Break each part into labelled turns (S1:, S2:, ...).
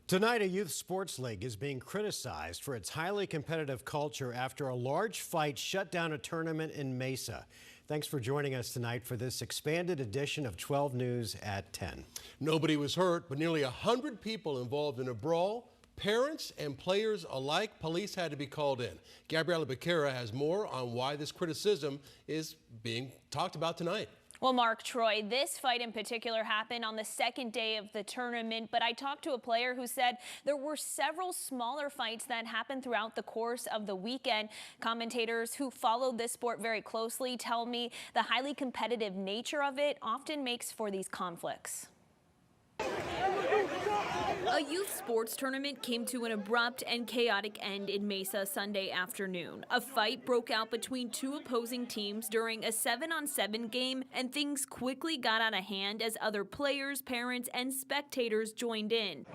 S1: Tonight, a youth sports league is being criticized for its highly competitive culture after a large fight shut down a tournament in Mesa. Thanks for joining us tonight for this expanded edition of 12 News at 10.
S2: Nobody was hurt, but nearly 100 people involved in a brawl. Parents and players alike. Police had to be called in. Gabriela Becerra has more on why this criticism is being talked about tonight.
S3: Well, Mark, Troy, this fight in particular happened on the second day of the tournament, but I talked to a player who said there were several smaller fights that happened throughout the course of the weekend. Commentators who followed this sport very closely tell me the highly competitive nature of it often makes for these conflicts. A youth sports tournament came to an abrupt and chaotic end in Mesa Sunday afternoon. A fight broke out between two opposing teams during a 7-on-7 game, and things quickly got out of hand as other players, parents, and spectators joined in.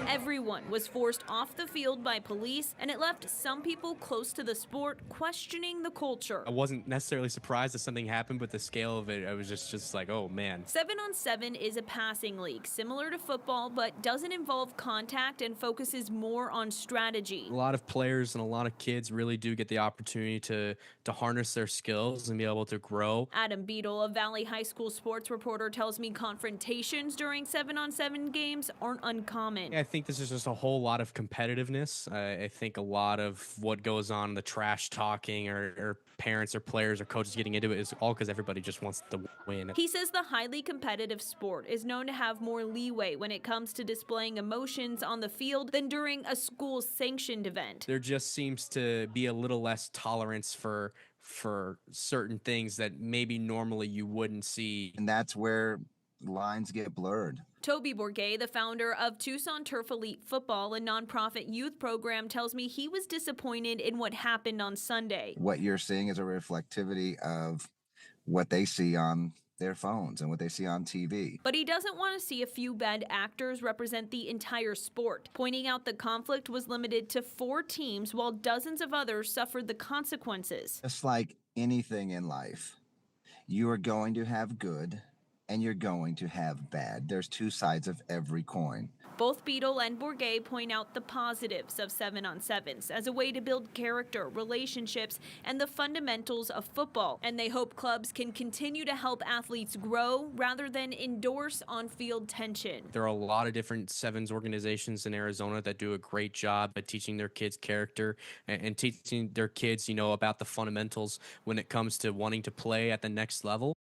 S3: Everyone was forced off the field by police, and it left some people close to the sport questioning the culture.
S4: I wasn't necessarily surprised that something happened, but the scale of it, I was just like, oh man.
S3: 7-on-7 is a passing league, similar to football, but doesn't involve contact and focuses more on strategy.
S4: A lot of players and a lot of kids really do get the opportunity to harness their skills and be able to grow.
S3: Adam Beadle, a Valley High School sports reporter, tells me confrontations during 7-on-7 games aren't uncommon.
S4: I think this is just a whole lot of competitiveness. I think a lot of what goes on, the trash talking or parents or players or coaches getting into it, is all because everybody just wants to win.
S3: He says the highly competitive sport is known to have more leeway when it comes to displaying emotions on the field than during a school sanctioned event.
S4: There just seems to be a little less tolerance for certain things that maybe normally you wouldn't see.
S5: And that's where lines get blurred.
S3: Toby Bourget, the founder of Tucson Turf Elite Football, a nonprofit youth program, tells me he was disappointed in what happened on Sunday.
S5: What you're seeing is a reflectivity of what they see on their phones and what they see on TV.
S3: But he doesn't want to see a few bad actors represent the entire sport, pointing out the conflict was limited to 4 teams while dozens of others suffered the consequences.
S5: Just like anything in life, you are going to have good and you're going to have bad. There's 2 sides of every coin.
S3: Both Beadle and Bourget point out the positives of 7-on-7s as a way to build character, relationships, and the fundamentals of football. And they hope clubs can continue to help athletes grow rather than endorse on-field tension.
S4: There are a lot of different sevens organizations in Arizona that do a great job at teaching their kids character and teaching their kids, about the fundamentals when it comes to wanting to play at the next level.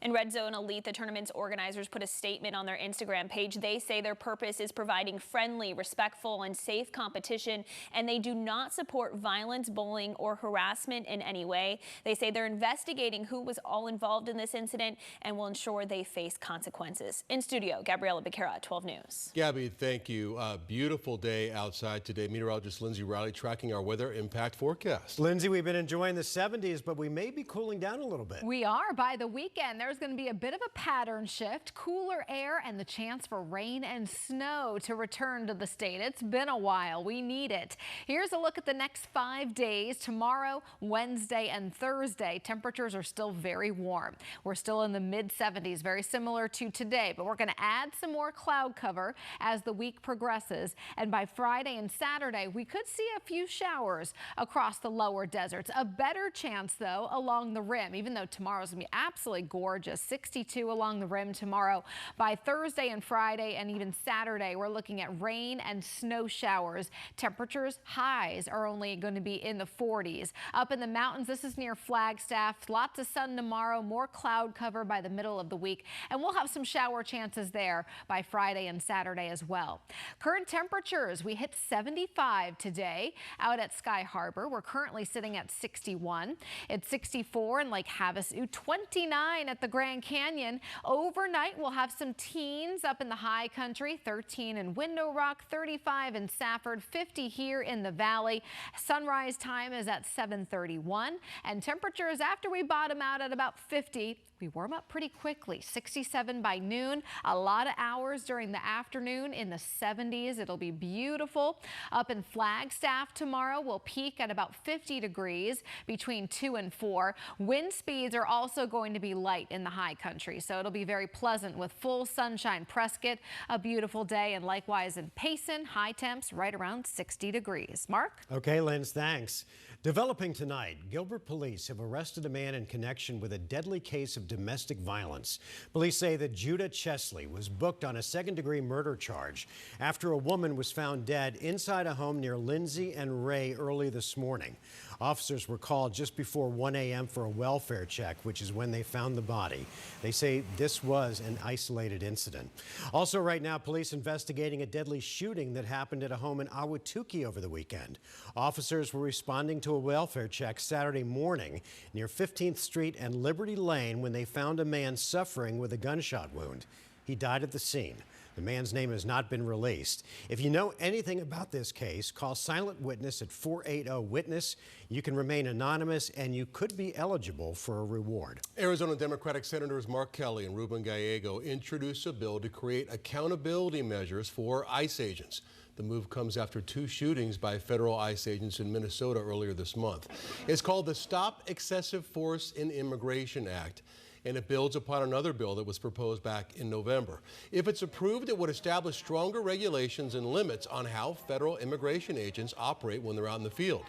S3: In Red Zone Elite, the tournament's organizers put a statement on their Instagram page. They say their purpose is providing friendly, respectful, and safe competition, and they do not support violence, bullying, or harassment in any way. They say they're investigating who was all involved in this incident and will ensure they face consequences. In studio, Gabriela Becerra, 12 News.
S2: Gabby, thank you. Beautiful day outside today. Meteorologist Lindsay Riley tracking our weather impact forecast.
S1: Lindsay, we've been enjoying the 70s, but we may be cooling down a little bit.
S6: We are. By the weekend, there's going to be a bit of a pattern shift, cooler air, and the chance for rain and snow to return to the state. It's been a while. We need it. Here's a look at the next 5 days. Tomorrow, Wednesday, and Thursday, temperatures are still very warm. We're still in the mid-70s, very similar to today, but we're going to add some more cloud cover as the week progresses. And by Friday and Saturday, we could see a few showers across the lower deserts. A better chance, though, along the rim, even though tomorrow's going to be absolutely gorgeous. 62 along the rim tomorrow. By Thursday and Friday and even Saturday, we're looking at rain and snow showers. Temperatures highs are only going to be in the 40s. Up in the mountains, this is near Flagstaff. Lots of sun tomorrow, more cloud cover by the middle of the week, and we'll have some shower chances there by Friday and Saturday as well. Current temperatures, we hit 75 today out at Sky Harbor. We're currently sitting at 61. It's 64 in Lake Havasu, 29 at the Grand Canyon. Overnight, we'll have some teens up in the high country, 13 in Window Rock, 35 in Safford, 50 here in the valley. Sunrise time is at 7:31, and temperatures after we bottom out at about 50 We warm up pretty quickly. 67 by noon, a lot of hours during the afternoon in the 70s. It'll be beautiful. Up in Flagstaff tomorrow, we'll peak at about 50 degrees between 2 and 4. Wind speeds are also going to be light in the high country, so it'll be very pleasant with full sunshine. Prescott, a beautiful day, and likewise in Payson, high temps right around 60 degrees. Mark?
S1: Okay, Linz, thanks. Developing tonight, Gilbert police have arrested a man in connection with a deadly case of domestic violence. Police say that Judah Chesley was booked on a second-degree murder charge after a woman was found dead inside a home near Lindsay and Ray early this morning. Officers were called just before 1 a.m. for a welfare check, which is when they found the body. They say this was an isolated incident. Also right now, police investigating a deadly shooting that happened at a home in Ahwatukee over the weekend. Officers were responding to a welfare check Saturday morning near 15th Street and Liberty Lane when they found a man suffering with a gunshot wound. He died at the scene. The man's name has not been released. If you know anything about this case, call Silent Witness at 480-WITNESS. You can remain anonymous and you could be eligible for a reward.
S2: Arizona Democratic Senators Mark Kelly and Ruben Gallego introduced a bill to create accountability measures for ICE agents. The move comes after 2 shootings by federal ICE agents in Minnesota earlier this month. It's called the Stop Excessive Force in Immigration Act, and it builds upon another bill that was proposed back in November. If it's approved, it would establish stronger regulations and limits on how federal immigration agents operate when they're out in the field.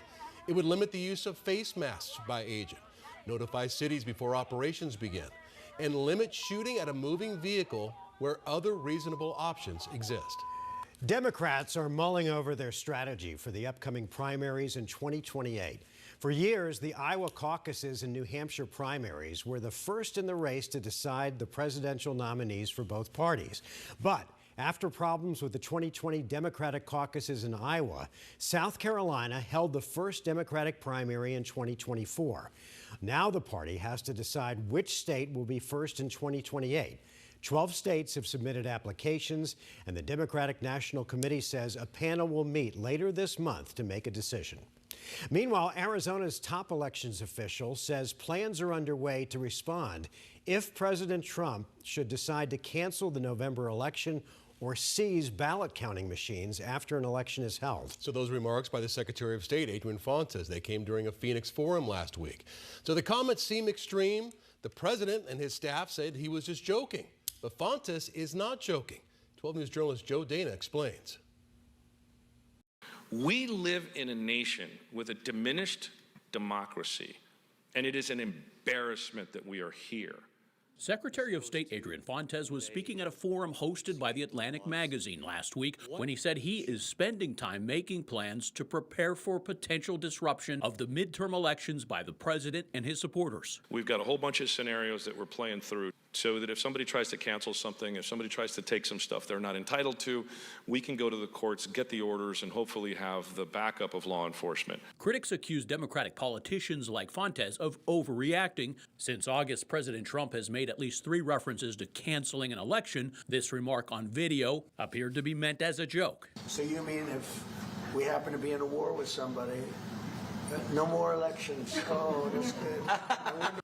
S2: It would limit the use of face masks by agent, notify cities before operations begin, and limit shooting at a moving vehicle where other reasonable options exist.
S1: Democrats are mulling over their strategy for the upcoming primaries in 2028. For years, the Iowa caucuses and New Hampshire primaries were the first in the race to decide the presidential nominees for both parties. But after problems with the 2020 Democratic caucuses in Iowa, South Carolina held the first Democratic primary in 2024. Now the party has to decide which state will be first in 2028. 12 states have submitted applications, and the Democratic National Committee says a panel will meet later this month to make a decision. Meanwhile, Arizona's top elections official says plans are underway to respond if President Trump should decide to cancel the November election or seize ballot counting machines after an election is held.
S2: So those remarks by the Secretary of State, Adrian Fontes, they came during a Phoenix forum last week. So the comments seem extreme. The president and his staff said he was just joking. But Fontes is not joking. 12 News journalist Joe Dana explains.
S7: We live in a nation with a diminished democracy, and it is an embarrassment that we are here.
S8: Secretary of State Adrian Fontes was speaking at a forum hosted by The Atlantic magazine last week when he said he is spending time making plans to prepare for potential disruption of the midterm elections by the president and his supporters.
S7: We've got a whole bunch of scenarios that we're playing through so that if somebody tries to cancel something, if somebody tries to take some stuff they're not entitled to, we can go to the courts, get the orders, and hopefully have the backup of law enforcement.
S8: Critics accuse Democratic politicians like Fontes of overreacting. Since August, President Trump has made at least 3 references to canceling an election. This remark on video appeared to be meant as a joke.
S9: So you mean if we happen to be in a war with somebody, no more elections? Oh, that's good.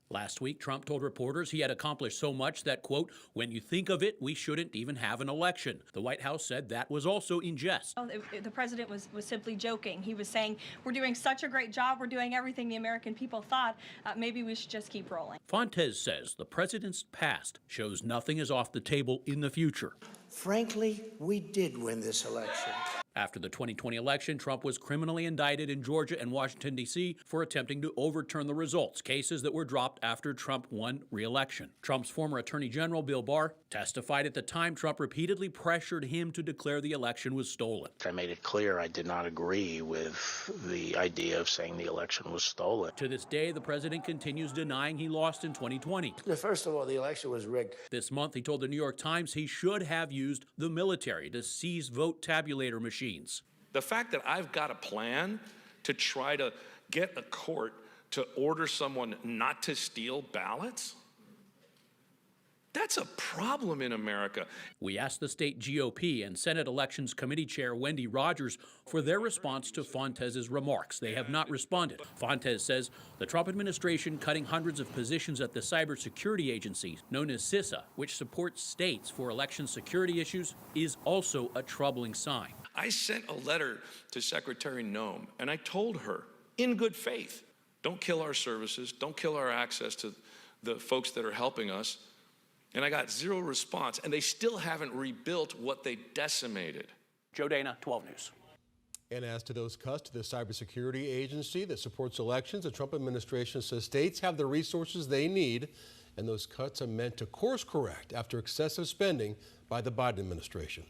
S8: Last week, Trump told reporters he had accomplished so much that, quote, when you think of it, we shouldn't even have an election. The White House said that was also in jest.
S10: The president was simply joking. He was saying, we're doing such a great job. We're doing everything the American people thought. Maybe we should just keep rolling.
S8: Fontes says the president's past shows nothing is off the table in the future.
S9: Frankly, we did win this election.
S8: After the 2020 election, Trump was criminally indicted in Georgia and Washington, D.C. for attempting to overturn the results, cases that were dropped after Trump won re-election. Trump's former Attorney General, Bill Barr, testified at the time Trump repeatedly pressured him to declare the election was stolen.
S11: I made it clear I did not agree with the idea of saying the election was stolen.
S8: To this day, the president continues denying he lost in 2020.
S9: First of all, the election was rigged.
S8: This month, he told the New York Times he should have used the military to seize vote tabulator machines.
S7: The fact that I've got a plan to try to get a court to order someone not to steal ballots, That's a problem in America.
S8: We asked the state GOP and Senate Elections Committee Chair Wendy Rogers for their response to Fontes's remarks. They have not responded. Fontes says the Trump administration cutting hundreds of positions at the cybersecurity agency known as CISA, which supports states for election security issues, is also a troubling sign.
S7: I sent a letter to Secretary Noem, and I told her, in good faith, don't kill our services, don't kill our access to the folks that are helping us. And I got zero response, and they still haven't rebuilt what they decimated.
S8: Joe Dana, 12 News.
S2: And as to those cuts to the cybersecurity agency that supports elections, the Trump administration says states have the resources they need, and those cuts are meant to course correct after excessive spending by the Biden administration.